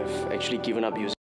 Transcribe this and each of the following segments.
have actually given up using.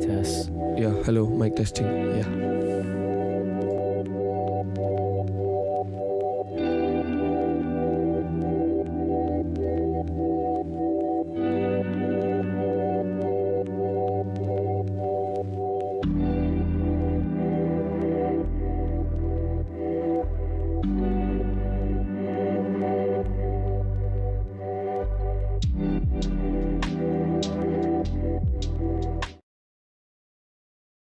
Test. Yeah, hello, mic testing. Yeah.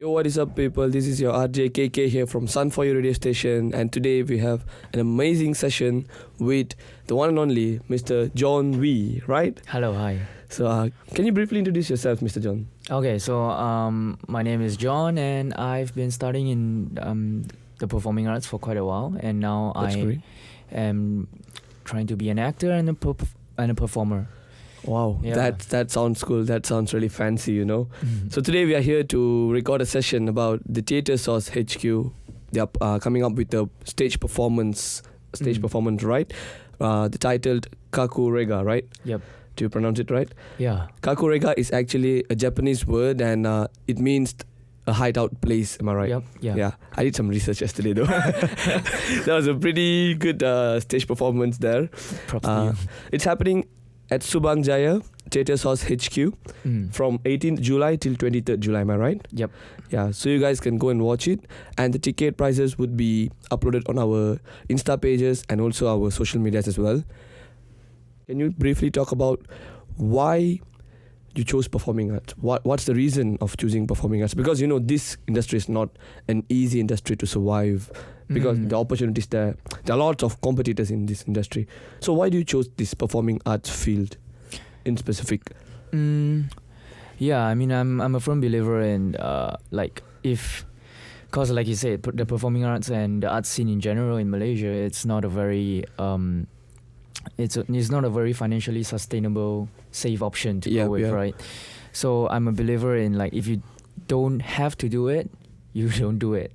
Yo, what is up, people? This is your RJ KK here from Sun4U radio station, and today we have an amazing session with the one and only Mr. John V. Right? Hello, hi. So, can you briefly introduce yourself, Mr. John? Okay, so my name is John, and I've been studying in the performing arts for quite a while, and now That's I great. am trying to be an actor and a performer. Wow, Yeah. that sounds cool. That sounds really fancy, you know. So today we are here to record a session about the Theatre Source HQ. They are coming up with a stage performance, right? The titled Kakurega, right? Yep. Do you pronounce it right? Yeah. Kakurega is actually a Japanese word, and it means a hideout place. Am I right? Yep. Yeah. Yeah. I did some research yesterday, though. That was a pretty good stage performance there. Props to you. It's happening at Subang Jaya Theatre Source HQ from 18th July till 23rd July. Am I right? Yep. Yeah. So you guys can go and watch it, and the ticket prices would be uploaded on our Insta pages and also our social medias as well. Can you briefly talk about why you chose performing arts? What's the reason of choosing performing arts? Because you know this industry is not an easy industry to survive, because the opportunities there are lots of competitors in this industry. So why do you chose this performing arts field in specific? Yeah, I mean, I'm a firm believer in cause like you said, the performing arts and the art scene in general in Malaysia, it's not a very it's not a very financially sustainable, safe option to go with, right? So I'm a believer in, like, if you don't have to do it, you don't do it,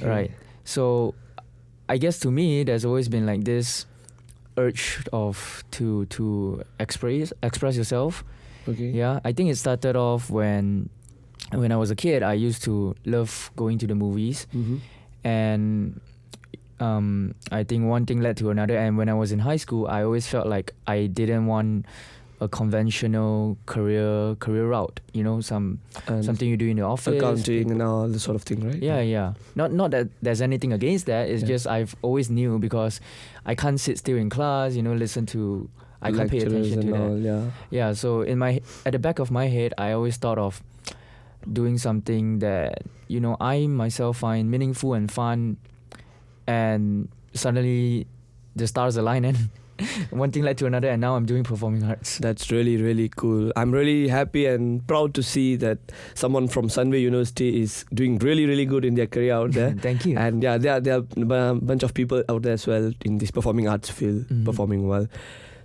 right? So I guess to me, there's always been like this urge to express yourself. Okay. Yeah, I think it started off when I was a kid. I used to love going to the movies, and I think one thing led to another. And when I was in high school, I always felt like I didn't want a conventional career route. You know, something you do in the office, accounting and all this sort of thing, right? Yeah. Not that there's anything against that. It's just I've always knew, because I can't sit still in class. You know, I can't pay attention to that. All, Yeah. So at the back of my head, I always thought of doing something that, you know, I myself find meaningful and fun. And suddenly the stars align, and one thing led to another, and now I'm doing performing arts. That's really, really cool. I'm really happy and proud to see that someone from Sunway University is doing really, really good in their career out there. Thank you. And yeah, there are a bunch of people out there as well in this performing arts field, performing well.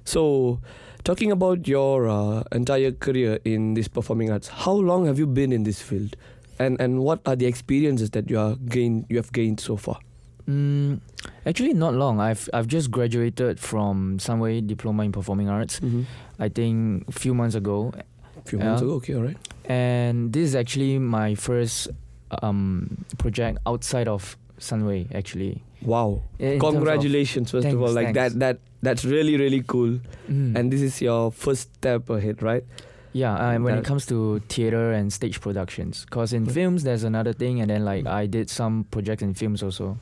So, talking about your entire career in this performing arts, how long have you been in this field? And what are the experiences that you have gained so far? Actually, not long. I've just graduated from Sunway Diploma in Performing Arts. I think a few months ago. Okay, all right. And this is actually my first project outside of Sunway, actually. Wow! In Congratulations, first of all. Like thanks. that's really, really cool. And this is your first step ahead, right? Yeah, when it comes to theater and stage productions, because in films there's another thing, and then like I did some projects in films also.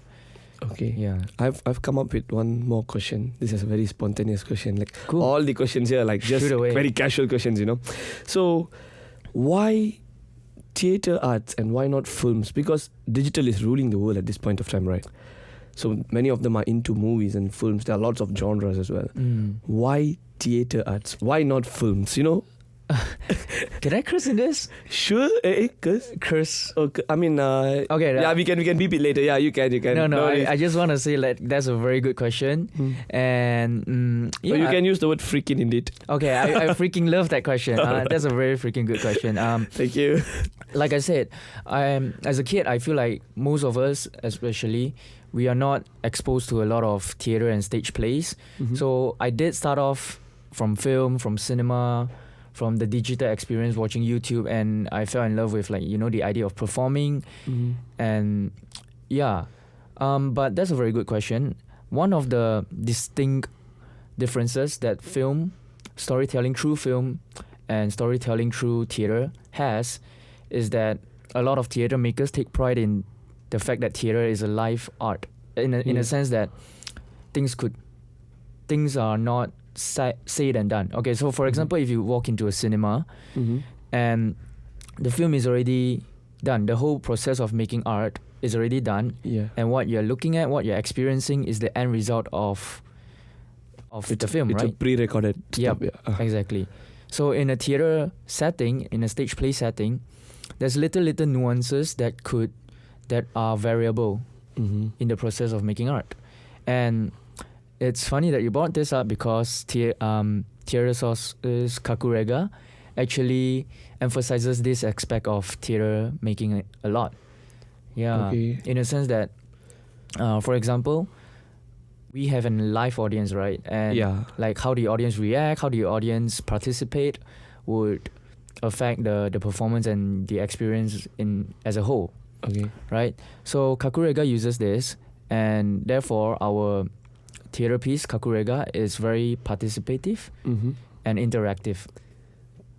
Okay. Yeah. I've come up with one more question. This is a very spontaneous question. Like cool. All the questions here, like just very casual questions, you know. So, why theatre arts and why not films? Because digital is ruling the world at this point of time, right? So many of them are into movies and films. There are lots of genres as well. Why theatre arts? Why not films? You know, Can I curse in this? Sure, curse. Curse. Okay, I mean, Okay. yeah, we can beep it later. Yeah, you can. No. worries. I just want to say like that's a very good question, and Or you can use the word freaking indeed. Okay, I freaking love that question. That's a very freaking good question. Thank you. Like I said, as a kid, I feel like most of us, especially, we are not exposed to a lot of theater and stage plays. Mhm. So I did start off from film, from cinema, from the digital experience, watching YouTube, and I fell in love with the idea of performing, Mhm. and yeah. But that's a very good question. One of the distinct differences that storytelling through film and storytelling through theater has is that a lot of theater makers take pride in the fact that theater is a live art in a sense that things are not said and done. Okay, so for example, if you walk into a cinema Mhm. and the film is already done, the whole process of making art is already done, Yeah. and what you're looking at, what you're experiencing is the end result of the film, It's a right? pre-recorded stuff. Yep. Yeah. Exactly. So in a theater setting, in a stage play setting, there's little nuances that are variable Mhm. in the process of making art. And it's funny that you brought this up because theater sources Kakurega actually emphasizes this aspect of theater making a lot. Yeah. Okay. In a sense that, for example, we have a live audience, right? And Yeah. like how the audience react, how the audience participate would affect the performance and the experience as a whole, Okay. right? So Kakurega uses this, and therefore our theater piece Kakurega is very participative Mhm. and interactive.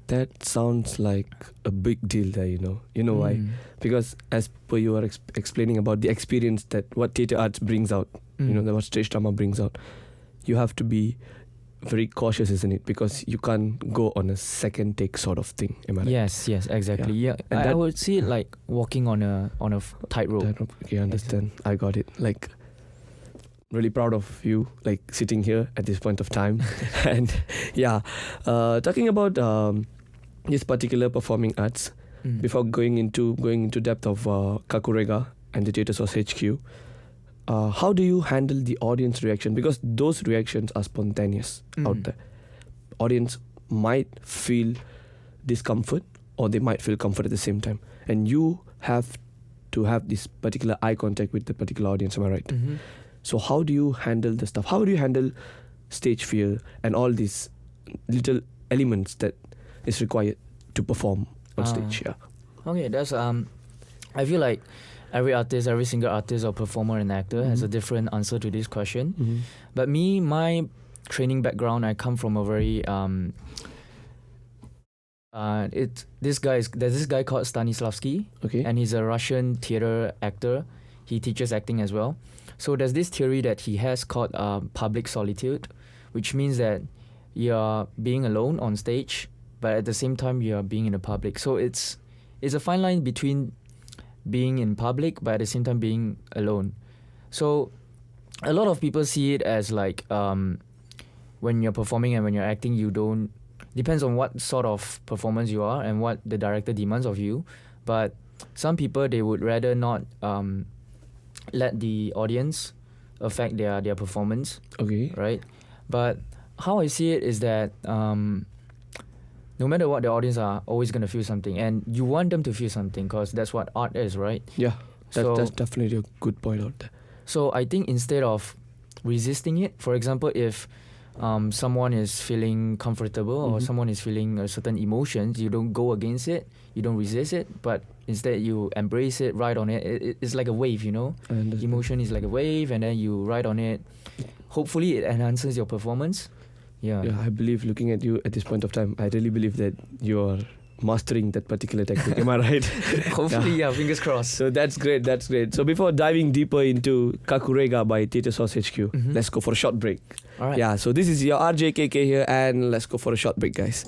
That sounds like a big deal there, You know why? Because as per you are explaining about the experience that what theatre arts brings out, what stage drama brings out, you have to be very cautious, isn't it? Because you can't go on a second take sort of thing. Am I right? Yes, exactly. Yeah, And I that- would see it like walking on a tightrope. Okay, understand. I got it. Like, really proud of you, like sitting here at this point of time. And yeah, talking about this particular performing arts, before going into depth of Kakurega and the Theatre Source HQ, how do you handle the audience reaction? Because those reactions are spontaneous out there. Audience might feel discomfort or they might feel comfort at the same time, and you have to have this particular eye contact with the particular audience. Am I right? Mm-hmm. So how do you handle the stuff? How do you handle stage fear and all these little elements that is required to perform on stage? Yeah. Okay, that's I feel like every single artist or performer and actor has a different answer to this question. Mm-hmm. But my training background, I come from a very there's this guy called Stanislavski, Okay. and he's a Russian theater actor. He teaches acting as well. So there's this theory that he has called public solitude, which means that you're being alone on stage, but at the same time you're being in the public. So it's a fine line between being in public but at the same time being alone. So a lot of people see it as like when you're performing and when you're acting, depends on what sort of performance you are and what the director demands of you. But some people, they would rather not let the audience affect their performance, Okay. right? But how I see it is that no matter what, the audience are always going to feel something, and you want them to feel something because that's what art is, right? Yeah. So- That's definitely a good point out there. So I think instead of resisting it, for example, if someone is feeling comfortable or someone is feeling a certain emotions, you don't go against it, you don't resist it, but instead you embrace it, ride on it. It's like a wave, I understand. Emotion is like a wave, and then you ride on it. Hopefully it enhances your performance. Yeah. Yeah, I believe, looking at you at this point of time, I really believe that you're mastering that particular technique. Am I right? Hopefully, yeah, fingers crossed. So that's great. So before diving deeper into Kakurega by Theatre Source HQ, let's go for a short break. All right. Yeah, so this is your RJKK here, and let's go for a short break, guys.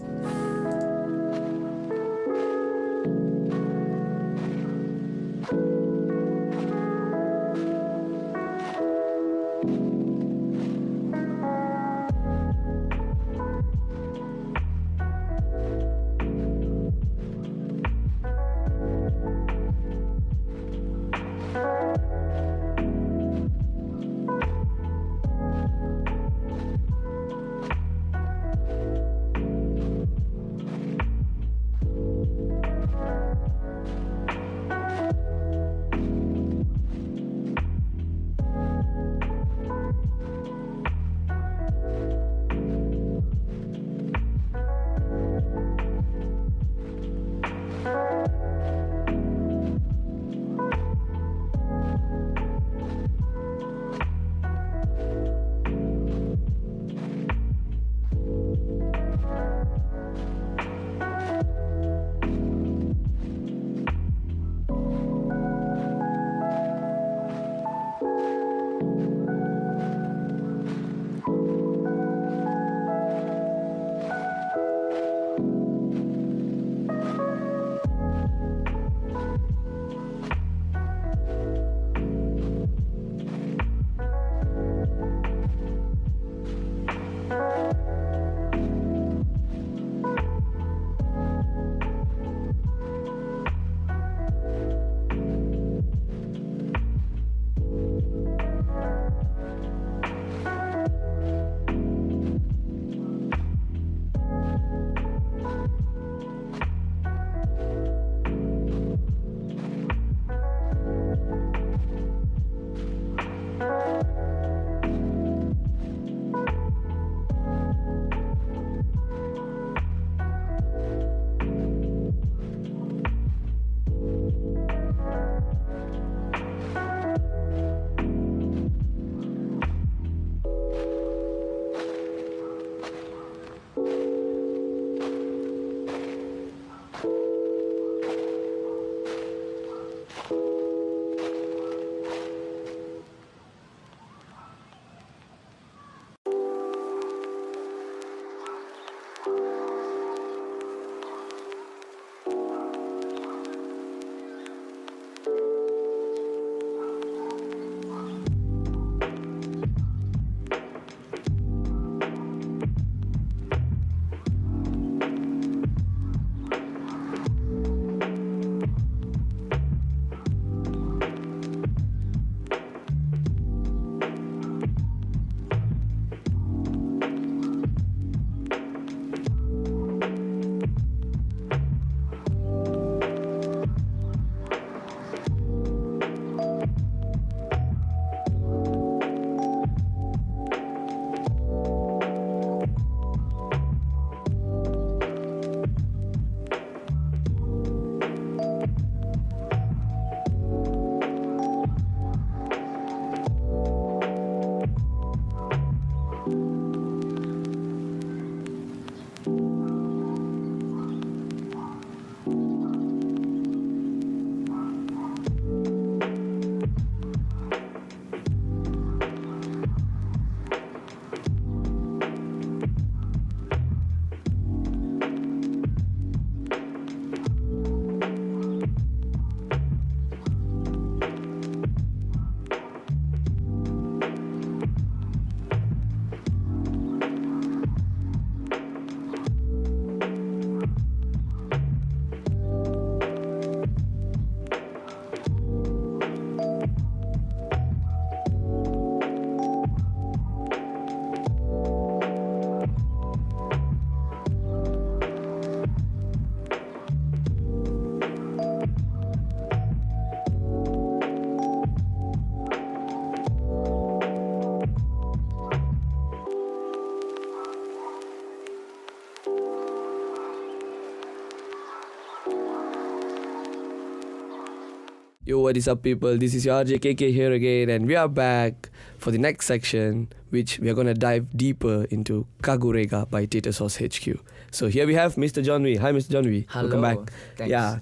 Yo, what is up, people? This is your RJKK here again, and we are back for the next section, which we are going to dive deeper into Kakurega by Theatre Source HQ. So here we have Mr. John Wee. Hi, Mr. John Wee. Hello. Welcome back. Thanks. Yeah.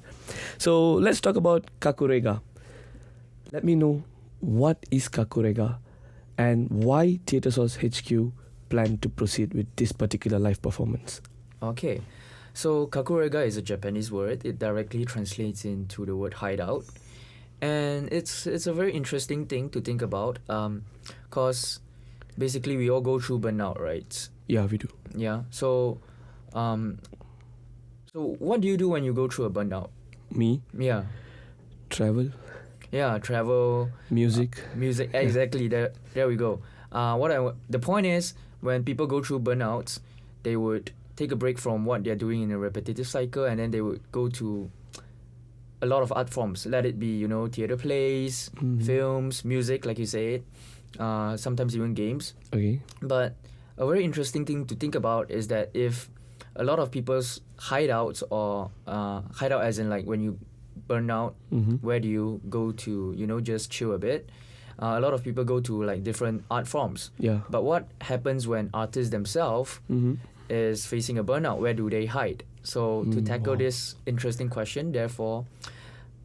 So let's talk about Kakurega. Let me know what is Kakurega and why Theatre Source HQ plan to proceed with this particular live performance. Okay. So Kakurega is a Japanese word. It directly translates into the word hideout. And it's a very interesting thing to think about, cause basically we all go through burnout, right? Yeah, we do. Yeah. So what do you do when you go through a burnout? Me, Yeah. travel, Yeah. Travel. music. Music. Exactly. There we go. The point is, when people go through burnouts, they would take a break from what they're doing in a repetitive cycle, and then they would go to a lot of art forms. Let it be, theater plays, films, music, like you said, sometimes even games. Okay. But a very interesting thing to think about is that if a lot of people's hideouts, or hideout as in like when you burn out, where do you go to, just chill a bit? A lot of people go to like different art forms. Yeah. But what happens when artists themselves is facing a burnout? Where do they hide? So to tackle this interesting question, therefore,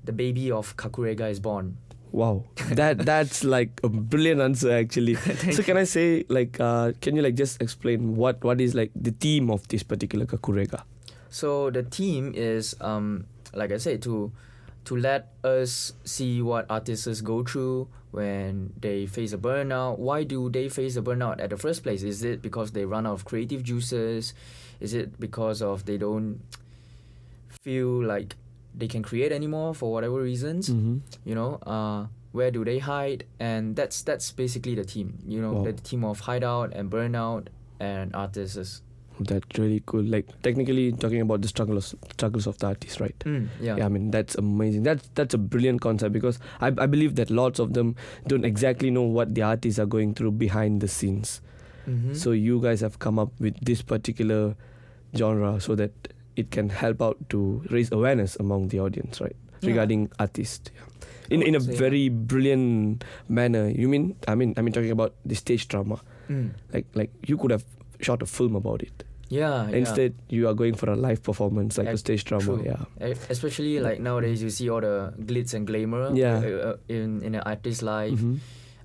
the baby of Kakurega is born. Wow, that's like a brilliant answer actually. So can I say can you like just explain what is like the theme of this particular Kakurega? So the theme is like I said, to let us see what artists go through when they face a burnout. Why do they face a burnout at the first place? Is it because they run out of creative juices? Is it because of they don't feel like they can create anymore for whatever reasons? Where do they hide? And that's basically the theme. Wow. The theme of hideout and burnout and artists. That's really cool. Like technically talking about the struggles of the artist, right? Yeah. I mean that's amazing. That's a brilliant concept, because I believe that lots of them don't exactly know what the artists are going through behind the scenes. So you guys have come up with this particular genre so that it can help out to raise awareness among the audience, right? Yeah. Regarding artists. Yeah. In a very brilliant manner. I mean talking about the stage drama. Like you could have shot a film about it. Yeah. Instead, you are going for a live performance, like a stage drama. True. Yeah. Especially like nowadays, you see all the glitz and glamour in an artist's life.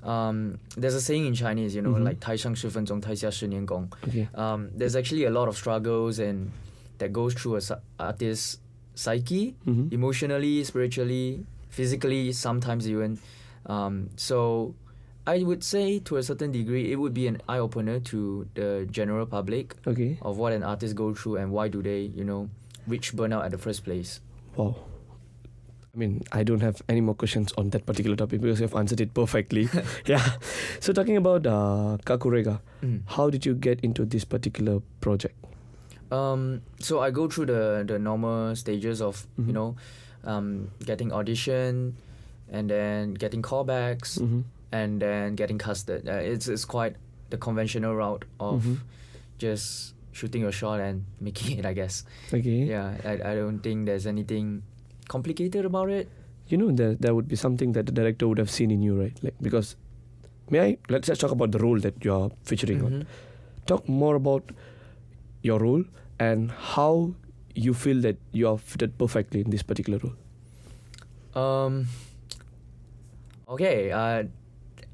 There's a saying in Chinese, like 台上10分钟，台下10年功. Okay. There's actually a lot of struggles and that goes through a artist's psyche, emotionally, spiritually, physically, sometimes even. So I would say to a certain degree, it would be an eye-opener to the general public of what an artist go through and why do they, reach burnout at the first place. Wow. I mean, I don't have any more questions on that particular topic because you've answered it perfectly. Yeah. So talking about Kakurega, how did you get into this particular project? So I go through the normal stages of, getting audition and then getting callbacks. And then getting casted. It's quite the conventional route of just shooting your shot and making it, I guess. Okay. Yeah, I don't think there's anything complicated about it. There would be something that the director would have seen in you, right? Like, because let's just talk about the role that you are featuring on. Talk more about your role and how you feel that you are fitted perfectly in this particular role. Okay.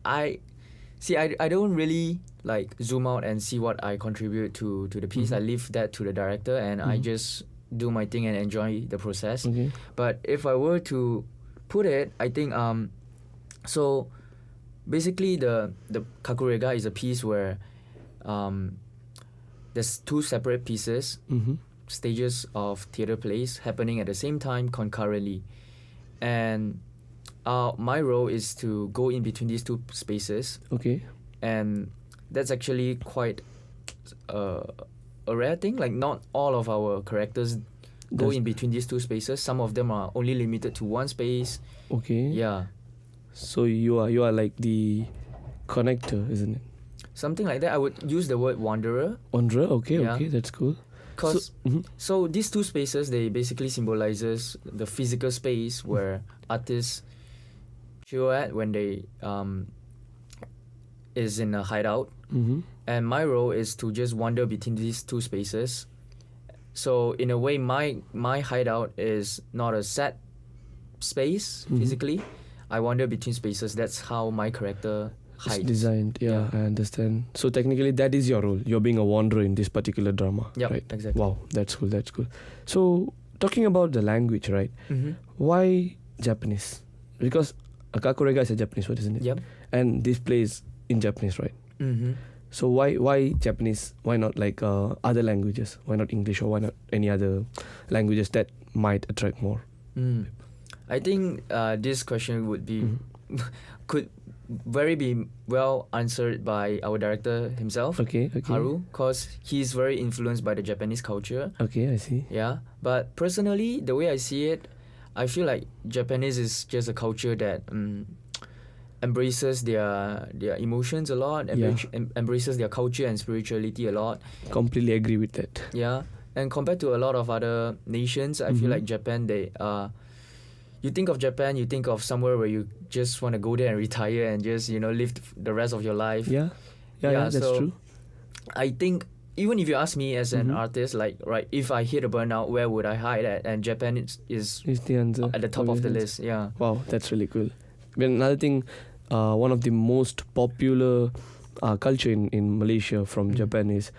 I don't really like zoom out and see what I contribute to the piece. I leave that to the director and I just do my thing and enjoy the process. But if I were to put it, I think so basically the Kakurega is a piece where there's two separate pieces, stages of theater plays happening at the same time concurrently, and my role is to go in between these two spaces. Okay. And that's actually quite a rare thing. Like not all of our characters go in between these two spaces. Some of them are only limited to one space. Okay. Yeah. So you are like the connector, isn't it? Something like that. I would use the word wanderer. Wanderer. Okay. Okay, that's cool. So these two spaces, they basically symbolizes the physical space where artists silhouette when they is in a hideout, Mm-hmm. and my role is to just wander between these two spaces. So in a way, my hideout is not a set space physically. I wander between spaces. That's how my character It's hides. designed. Yeah, I understand. So technically, that is your role. You're being a wanderer in this particular drama. Yep, Right. exactly. Wow, that's cool. That's cool. So talking about the language, right? Mm-hmm. Why Japanese? Because Kakurega is a Japanese word, isn't it? Yep. And this plays in Japanese, right? Mm-hmm. So why Japanese? Why not like other languages? Why not English or why not any other languages that might attract more? I think this question would be Mhm. could very be well answered by our director himself, Okay. Haru, because he's very influenced by the Japanese culture. Okay, I see. Yeah, but personally, the way I see it, I feel like Japanese is just a culture that embraces their emotions a lot, embraces their culture and spirituality a lot. Completely agree with that. Yeah, and compared to a lot of other nations, I feel Mhm. like Japan, they you think of Japan, you think of somewhere where you just want to go there and retire and just live the rest of your life. Yeah, that's so true. I think even if you ask me as an Mhm. artist, like if I hit a burnout, where would I hide at? And Japan is Is the answer at the top of the Obvious list. Yeah. Wow, that's really cool. Then another thing, one of the most popular culture in Malaysia from Japan is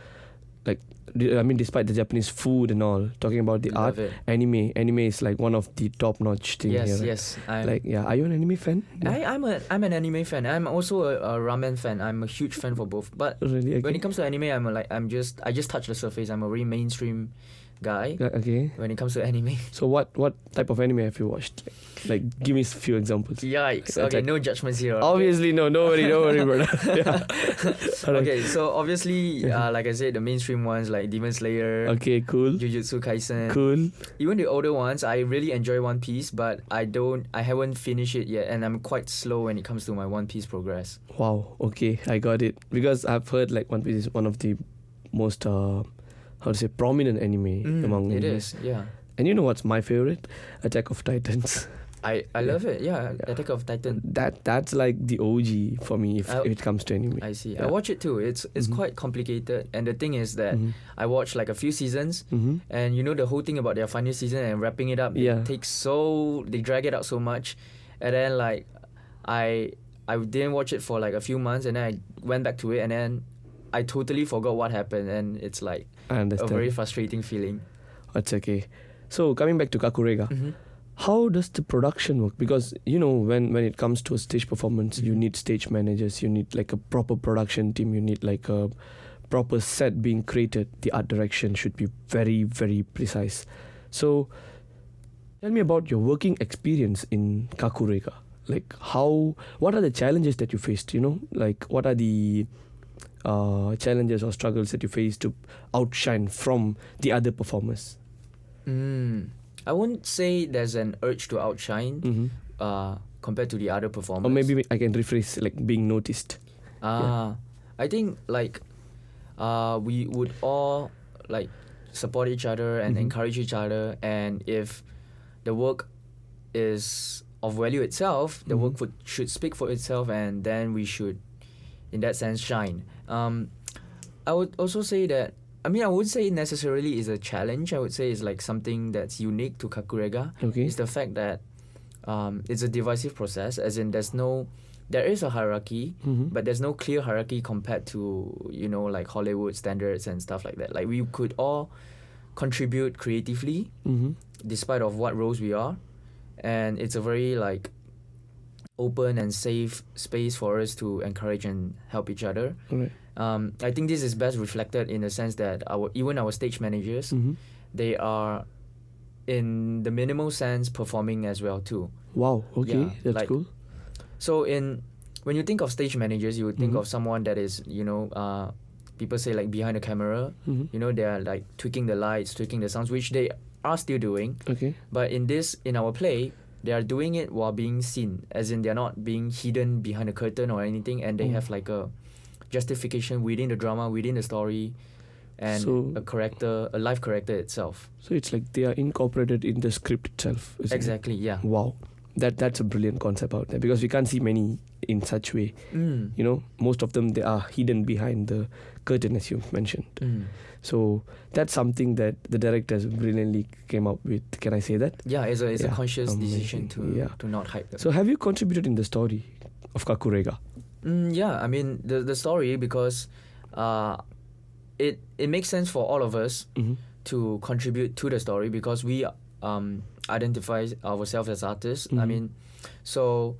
like, despite the Japanese food and all, talking about the art, Love it. anime is like one of the top-notch thing here. Yes, Right? yes. Like, are you an anime fan? I'm an anime fan. I'm also a ramen fan. I'm a huge fan for both. But Really? Okay. when it comes to anime, I just touch the surface. I'm a very mainstream guy Okay. when it comes to anime. So what type of anime have you watched? Like give me a few examples. Yikes. That's Okay, like- no judgments here. Okay? Obviously, no, don't worry, brother. Yeah. Alright. Okay, so obviously, like I said, the mainstream ones like Demon Slayer, Okay, cool. Jujutsu Kaisen. Cool. Even the older ones, I really enjoy One Piece, but I haven't finished it yet, and I'm quite slow when it comes to my One Piece progress. Wow, okay, I got it. Because I've heard like One Piece is one of the most prominent anime among It anime. is, yeah. And you know what's my favorite? Attack of Titans. I love it, yeah. Attack of Titan. That's like the OG for me if it comes to anime. I see. Yeah. I watch it too. It's quite complicated, and the thing is that I watched like a few seasons, and the whole thing about their final season and wrapping it up. Yeah. It takes they drag it out so much, and then like I didn't watch it for like a few months, and then I went back to it, and then I totally forgot what happened, and it's like I a understand. very frustrating feeling. That's okay. So coming back to Kakurega, how does the production work? Because when it comes to a stage performance, you need stage managers, you need like a proper production team, you need like a proper set being created. The art direction should be very, very precise. So tell me about your working experience in Kakurega. Like what are the challenges that you faced? Like what are the challenges or struggles that you face to outshine from the other performers? I wouldn't say there's an urge to outshine compared to the other performers. Or maybe I can rephrase like being noticed. I think like we would all like support each other and encourage each other, and if the work is of value itself, the work should speak for itself, and then we should in that sense shine. I would also say that I wouldn't say necessarily is a challenge. I would say it's like something that's unique to Kakurega. Okay. It's the fact that it's a divisive process, as in there is a hierarchy, but there's no clear hierarchy compared to like Hollywood standards and stuff like that. Like we could all contribute creatively despite of what roles we are, and it's a very like open and safe space for us to encourage and help each other. Alright. I think this is best reflected in the sense that our stage managers, they are in the minimal sense performing as well too. Wow, okay, Yeah, that's like- cool. So when you think of stage managers, you would think of someone that is people say like behind the camera. They are like tweaking the lights, tweaking the sounds, which they are still doing. Okay. But in our play, they are doing it while being seen, as in they're not being hidden behind a curtain or anything, and they have like a justification within the drama, within the story, and So- a live character itself. So it's like they are incorporated in the script itself. Isn't Exactly, yeah. It? Wow, That's a brilliant concept out there, because we can't see many in such way. You know, most of them, they are hidden behind the curtain, as you mentioned. So that's something that the directors brilliantly came up with. Can I say that? Yeah, it's a conscious decision to not hype them. So have you contributed in the story of Kakurega? Yeah, I mean the story, because it makes sense for all of us to contribute to the story, because we identify ourselves as artists. I mean, so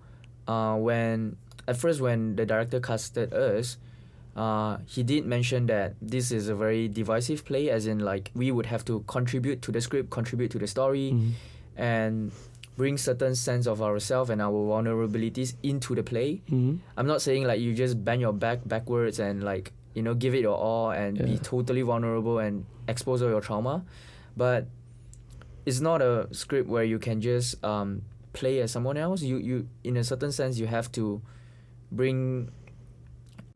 when the director casted us, he did mention that this is a very divisive play, as in like we would have to contribute to the script, contribute to the story, and bring certain sense of ourselves and our vulnerabilities into the play. I'm not saying like you just bend your back backwards and like, you know, give it your all and be totally vulnerable and expose all your trauma, but it's not a script where you can just play as someone else. You in a certain sense you have to bring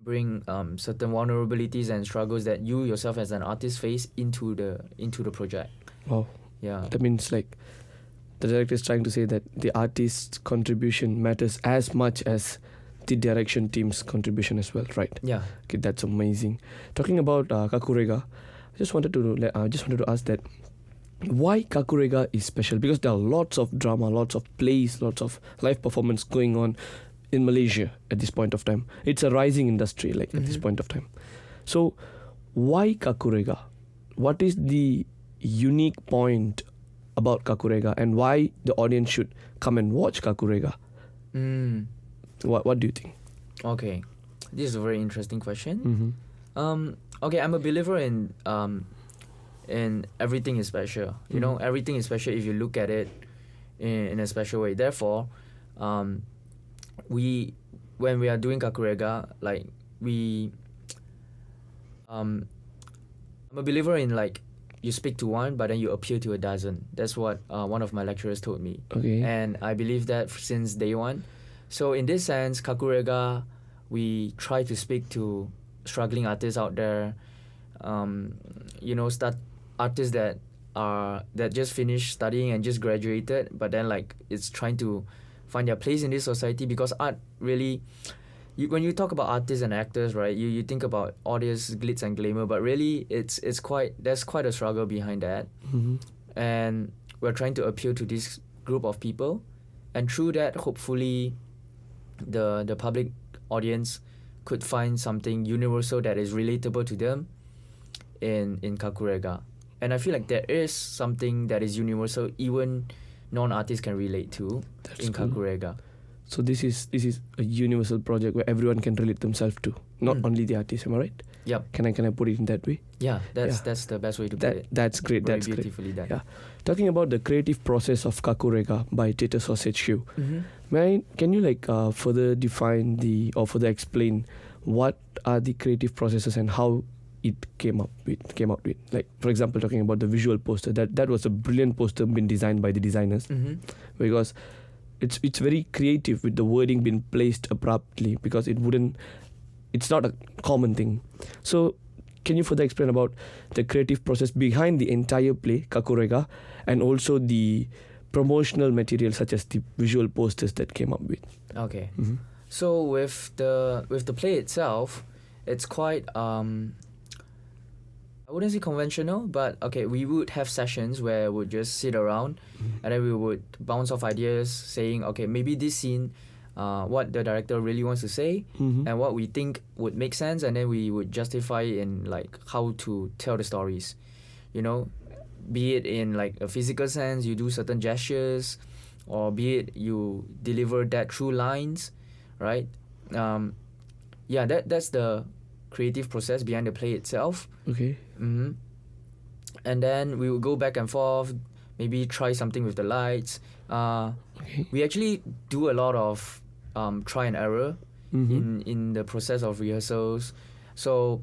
certain vulnerabilities and struggles that you yourself as an artist face into the project. Wow. Yeah. That means like the director is trying to say that the artist's contribution matters as much as the direction team's contribution as well, right? Yeah. Okay, that's amazing. Talking about Kakurega, I just wanted to ask that why Kakurega is special, because there are lots of drama, lots of plays, lots of live performance going on in Malaysia at this point of time. It's a rising industry at this point of time. So why Kakurega? What is the unique point about Kakurega, and why the audience should come and watch Kakurega? What do you think? Okay, this is a very interesting question. Okay, I'm a believer in everything is special. You know, everything is special if you look at it in a special way. Therefore, when we are doing Kakurega, like I'm a believer in like you speak to one, but then you appeal to a dozen. That's what one of my lecturers told me. Okay. And I believe that since day one. So in this sense, Kakurega, we try to speak to struggling artists out there. Artists that just finished studying and just graduated, but then like it's trying to find their place in this society, because art really, when you talk about artists and actors, right, you think about all this glitz and glamour, but really there's quite a struggle behind that. And we're trying to appeal to this group of people, and through that hopefully the public audience could find something universal that is relatable to them in Kakurega. And I feel like there is something that is universal even non-artists can relate to. That's in Kakurega. So this is a universal project where everyone can relate themselves to, not only the artist. Am I right? Yep. Can I put it in that way? Yeah, that's the best way to put it. That's great. Very that's beautifully great. done. Yeah. Talking about the creative process of Kakurega by Theatre Sausage HQ, can you further define or further explain what are the creative processes and how it came out with? Like, for example, talking about the visual poster, that was a brilliant poster been designed by the designers, because it's very creative with the wording being placed abruptly, because it's not a common thing. So can you further explain about the creative process behind the entire play, Kakurega, and also the promotional material such as the visual posters that came up with? Okay. So with the play itself, it's quite I wouldn't say conventional, but okay, we would have sessions where we'd just sit around and then we would bounce off ideas saying, okay, maybe this scene, what the director really wants to say and what we think would make sense, and then we would justify in like how to tell the stories, you know, be it in like a physical sense, you do certain gestures, or be it you deliver that through lines, right? That's the creative process behind the play itself. Okay. And then we would go back and forth, maybe try something with the lights. We actually do a lot of try and error in the process of rehearsals. So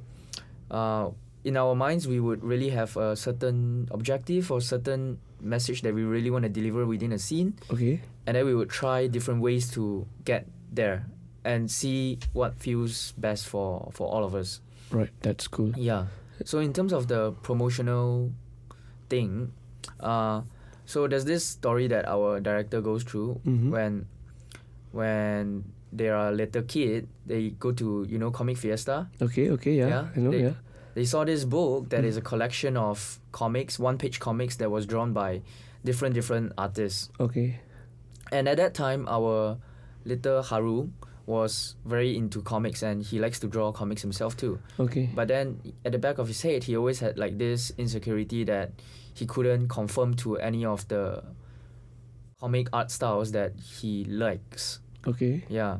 in our minds, we would really have a certain objective or certain message that we really want to deliver within a scene. Okay. And then we would try different ways to get there and see what feels best for all of us. Right, that's cool. Yeah. So in terms of the promotional thing, So there's this story that our director goes through when they are a little kid, they go to, Comic Fiesta. Okay, yeah. I know, yeah. They saw this book that is a collection of comics, one-page comics that was drawn by different artists. Okay. And at that time, our little Haru was very into comics, and he likes to draw comics himself too. Okay. But then at the back of his head, he always had like this insecurity that he couldn't conform to any of the comic art styles that he likes. Okay. Yeah.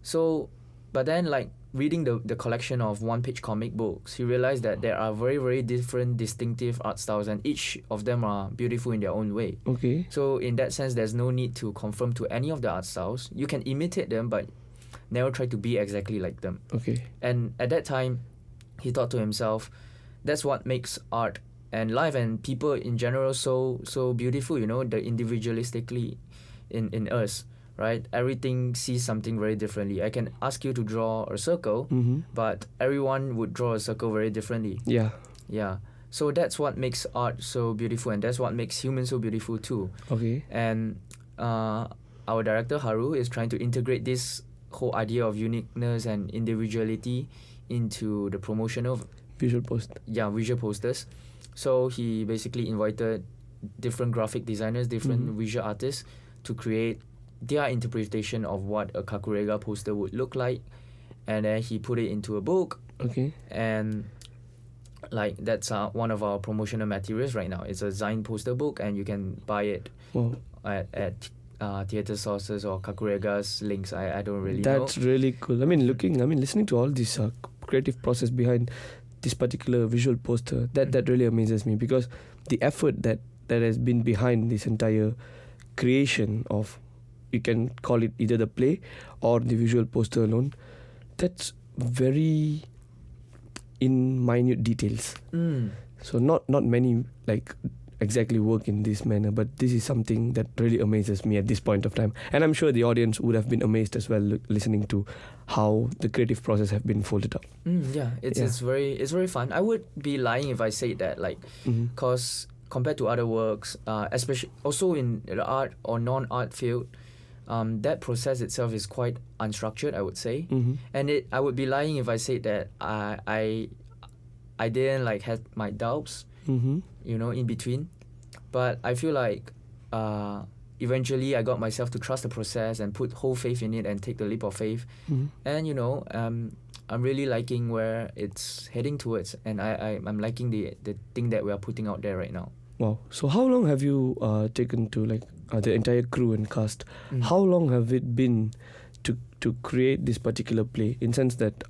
So, but then like reading the collection of one-page comic books, he realized that there are very, very different distinctive art styles, and each of them are beautiful in their own way. Okay. So in that sense, there's no need to conform to any of the art styles. You can imitate them, but never try to be exactly like them. Okay. And at that time, he thought to himself, that's what makes art and life and people in general so beautiful, the individualistically in us. Right? Everything sees something very differently. I can ask you to draw a circle, but everyone would draw a circle very differently. Yeah. Yeah. So that's what makes art so beautiful, and that's what makes humans so beautiful too. Okay. And our director Haru is trying to integrate this whole idea of uniqueness and individuality into the promotion of visual posters. So he basically invited different graphic designers, different visual artists to create their interpretation of what a Kakurega poster would look like, and then he put it into a book. Okay. And like that's one of our promotional materials right now. It's a Zine poster book, and you can buy it at Theatre Sources or Kakurega's links. I don't really know. That's really cool. Listening to all this creative process behind this particular visual poster, that really amazes me, because the effort that has been behind this entire creation of, you can call it either the play or the visual poster alone, that's very in minute details. So not many like exactly work in this manner, but this is something that really amazes me at this point of time, and I'm sure the audience would have been amazed as well listening to how the creative process have been folded up. It's very fun. I would be lying if I said that, like, because compared to other works, especially also in the art or non-art field, that process itself is quite unstructured, I would say. And I would be lying if I said that I didn't like have my doubts, in between. But I feel like eventually I got myself to trust the process and put whole faith in it and take the leap of faith. And I'm really liking where it's heading towards, and I'm liking the thing that we are putting out there right now. Wow. So how long have you taken to the entire crew and cast? How long have it been to create this particular play, in sense that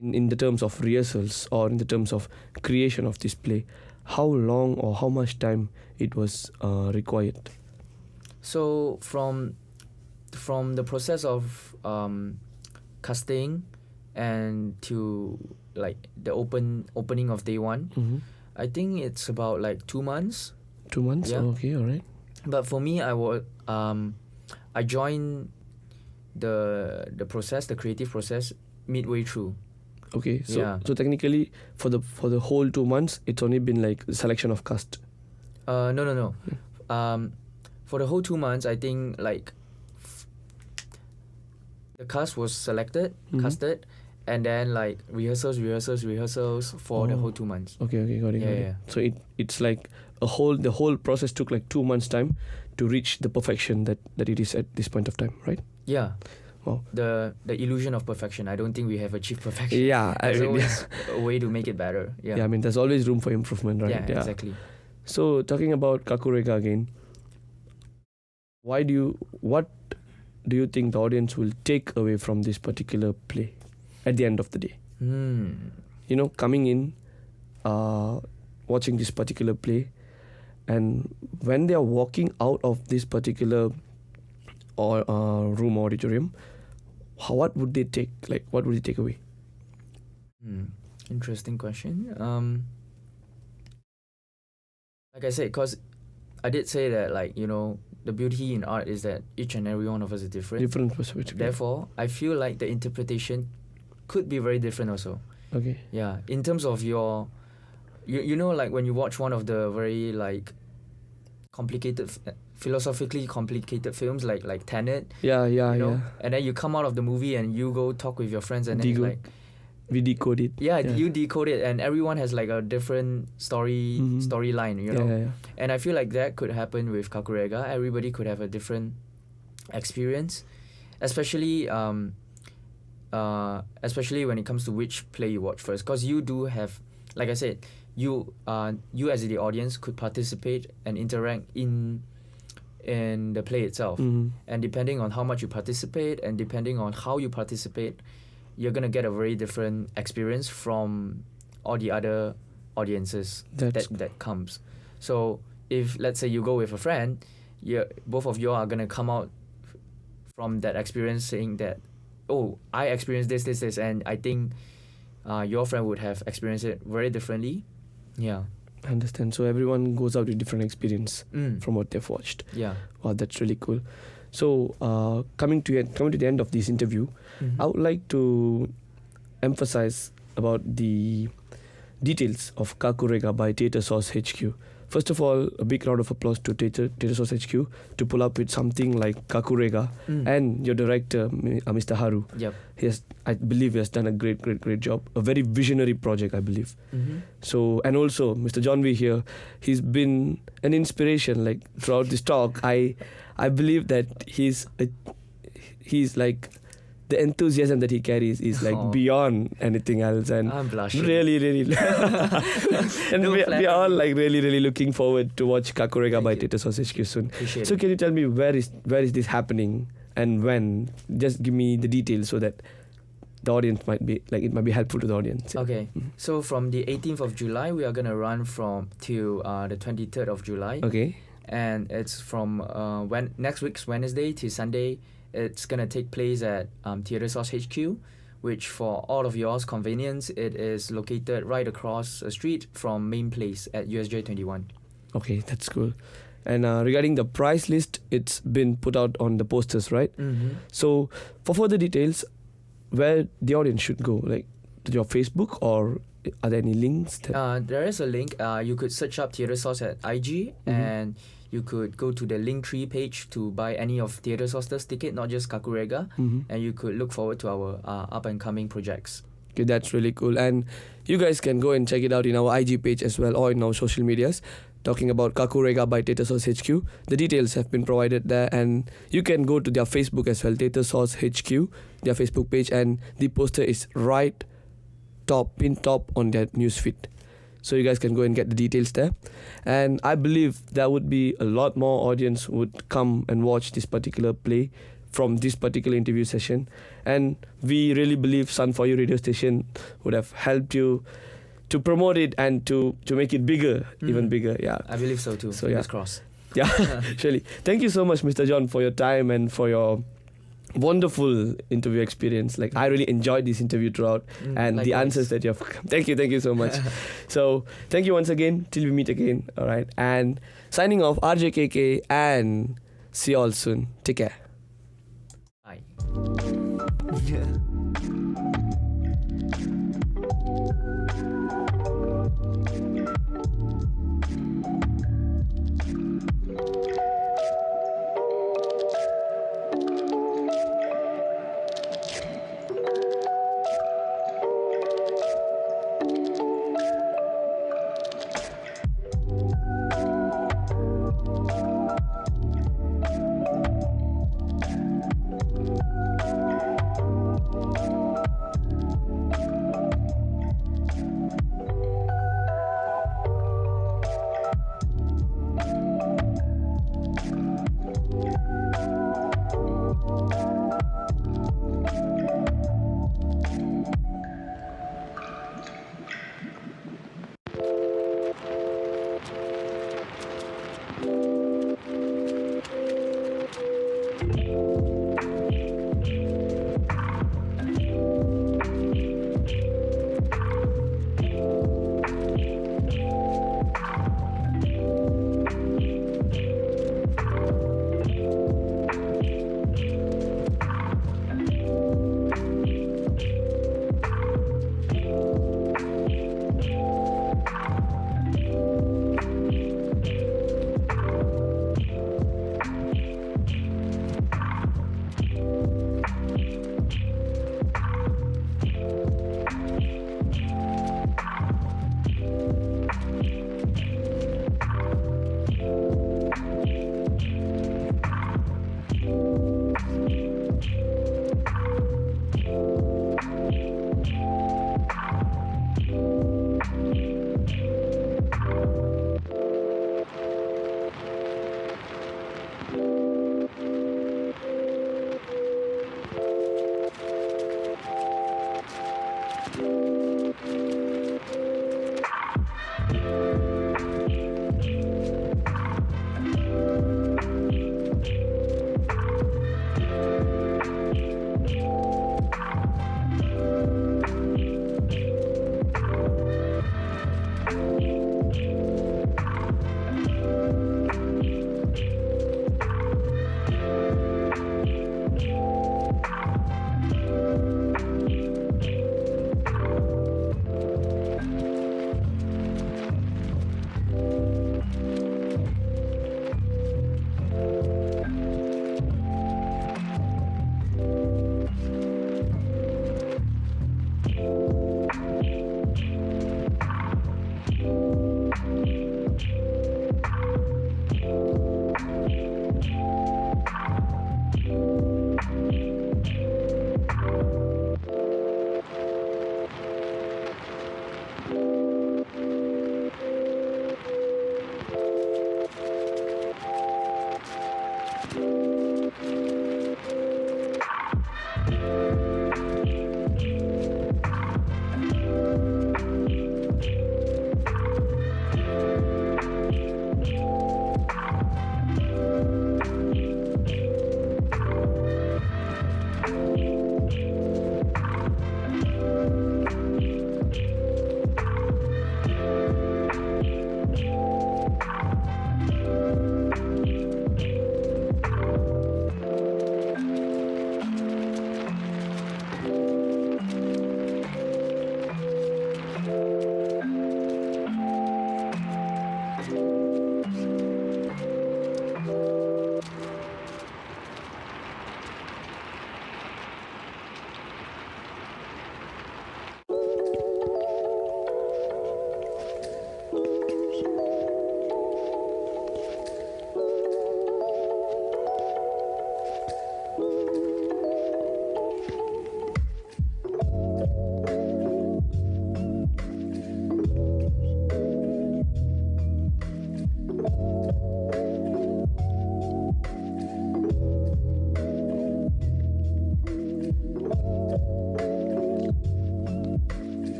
in the terms of rehearsals or in the terms of creation of this play, how long or how much time it was required? So from the process of casting and to like the opening of day one, I think it's about like 2 months. 2 months? Yeah. Okay, all right. But for me, I joined the process, the creative process, midway through. Okay, so technically for the whole 2 months, it's only been like selection of cast. No. For the whole 2 months, I think like the cast was casted, and then like rehearsals for the whole 2 months. Okay, got it. Yeah. So it's like the whole process took like 2 months time to reach the perfection that it is at this point of time, right? Yeah. Wow. The illusion of perfection. I don't think we have achieved perfection. Yeah, there's always a way to make it better. Yeah. Yeah, there's always room for improvement, right? Yeah, exactly. So talking about Kakurega again, what do you think the audience will take away from this particular play at the end of the day? Coming in, watching this particular play, and when they are walking out of this particular room, auditorium, what would they take? Like, what would they take away? Interesting question. Like I said, because I did say that, like, the beauty in art is that each and every one of us is different. Different perspective. Therefore, I feel like the interpretation could be very different also. Okay. Yeah. In terms of your, like when you watch one of the very like philosophically complicated films like Tenet. Yeah. And then you come out of the movie and you go talk with your friends, and then it's like we decode it. Yeah, you decode it, and everyone has like a different storyline, Yeah. And I feel like that could happen with Kakurega. Everybody could have a different experience, especially when it comes to which play you watch first, because you do have, like I said, you as the audience could participate and interact in the play itself, and depending on how much you participate and depending on how you participate, you're gonna get a very different experience from all the other audiences that comes. So if, let's say, you go with a friend, both of you are gonna come out from that experience saying that, oh, I experienced this, and I think your friend would have experienced it very differently. Yeah. I understand. So everyone goes out with different experience from what they've watched. Yeah. Wow, that's really cool. So coming to the end of this interview, I would like to emphasize about the details of Kakurega by Theatre Source HQ. First of all, a big round of applause to Theatre Source HQ to pull up with something like Kakurega, and your director, Mr. Haru. Yep. I believe he has done a great job. A very visionary project, I believe. So, and also Mr. John V here, he's been an inspiration like throughout this talk. I believe that he's like, the enthusiasm that he carries is like beyond anything else, and I'm blushing. Really, and we are all like really looking forward to watch Kakurega by Theatre Source HQ soon. Appreciate So it. can you tell me where is this happening and when? Just give me the details so that the audience might be helpful to the audience. Okay. So from the 18th of July, we are gonna run till the 23rd of July. Okay. And it's from next week's Wednesday to Sunday. It's gonna take place at Theatre Source HQ, which for all of yours convenience, it is located right across a street from Main Place at USJ 21. Okay, that's cool. And regarding the price list, it's been put out on the posters, right? So for further details, where the audience should go, like to your Facebook, or are there any links? There is a link. You could search up Theatre Source at IG, and you could go to the Linktree page to buy any of Theatre Source's ticket, not just Kakurega, and you could look forward to our up and coming projects. Okay, that's really cool. And you guys can go and check it out in our IG page as well, or in our social medias, talking about Kakurega by Theatre Source HQ. The details have been provided there, and you can go to their Facebook as well, Theatre Source HQ, their Facebook page, and the poster is right pin top on their newsfeed. So you guys can go and get the details there. And I believe there would be a lot more audience would come and watch this particular play from this particular interview session. And we really believe Sun4U radio station would have helped you to promote it and to make it bigger, even bigger. Yeah, I believe so too. So Fingers crossed. Yeah, surely. Thank you so much, Mr. John, for your time and for your wonderful interview experience. Like, I really enjoyed this interview throughout, and likewise. the answers that you have. Thank you so much. So thank you once again, till we meet again. All right, and signing off, RJKK, and see you all soon. Take care. Bye.